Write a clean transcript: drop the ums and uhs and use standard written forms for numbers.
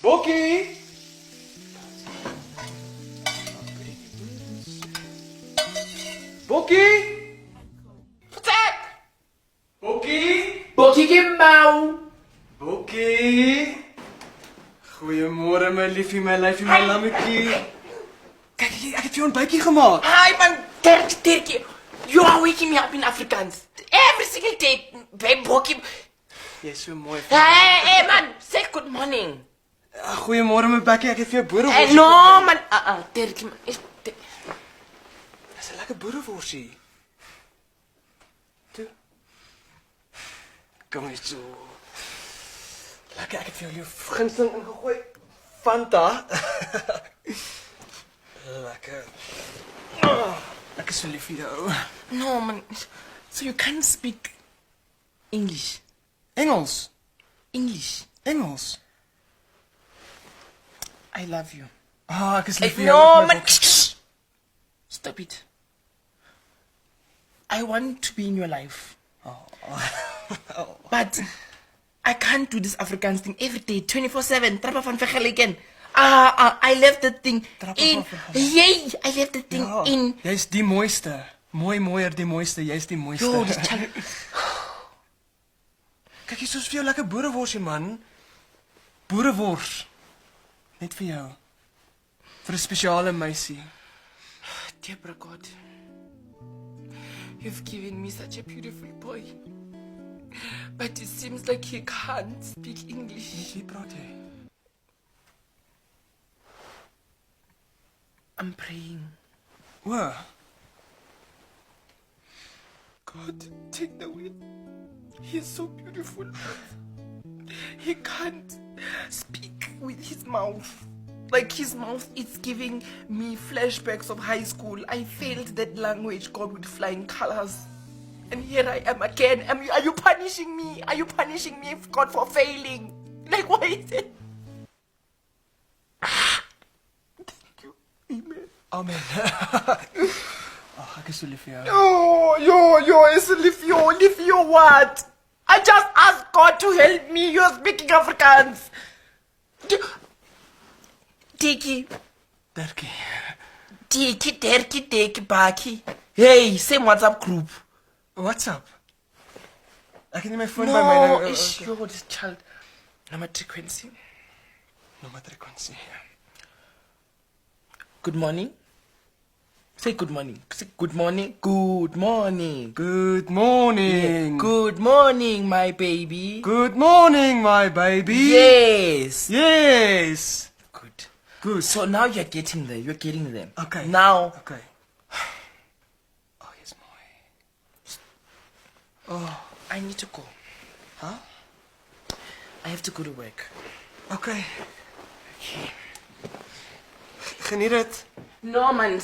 Bokkie! Bokkie! Vertrek! Bokkie! Bokkie Gimbau! Bokkie! Goeiemôre my liefie, my lyfie, my lammetjie. Kyk, ek het vir jou 'n ontbytjie gemaak. Hi man, Dirkie. You are waking me up in Afrikaans. Every single day, babe Bokkie. Jy's so mooi. Hey man, say good morning. Goeiemôre my bekkie, ek het vir jou boereworsie. Hey, no man, Dirkie man. Dis 'n lekker boereworsie. Toe. Kom eens toe. Lekker, ek het vir jou gunsteling ingegooi. Fanta. Lekker. Ek is so lief vir jou. No man, so you can't speak English. Engels. English. Engels. I love you. Ek is lief vir jou. No ook, my man, bokkie. stop it. I want to be in your life. But I can't do this Afrikaans thing every day, 24/7. Trappa van vergelijken. I left the thing Trappa in. van vergelijken. Yay, I left the thing Ja, in. jy's die mooiste. Mooier die mooiste. Jy's die mooiste. Yo, this child. Kyk, hier's vir jou lekker boereworsie man. Boerewors. Net vir jou. Vir 'n spesiale meisie. Dear God, you've given me such a beautiful boy. But it seems like he can't speak English. Wie praat jy? I'm praying. O, God, take the wheel. He's so beautiful, but he can't speak with his mouth. Like his mouth is giving me flashbacks of high school. I failed that language, God, with flying colors. And here I am again. Are you punishing me? Are you punishing me, God, for failing? Like, why is it? Thank you. Amen. amen. Ek is so lief vir jou. Yo, it's Olivio, what? I just asked God to help me. You're speaking Afrikaans. Tiki, Dirkie, Baki. Hey, same WhatsApp group. What's up? Ek het nie my foon by my nou. No, it's your this child. Number frequency. Nommer frequensie. Good morning. Say good morning. Say good morning. Good morning. Good morning. Good morning, my baby. Good morning, my baby. Yes. Yes. Good. Good. So now you're getting there. You're getting there. Okay. Now, Okay. Oh, jy's mooi. I need to go. Huh? I have to go to work. Okay. Geniet dit. No, man.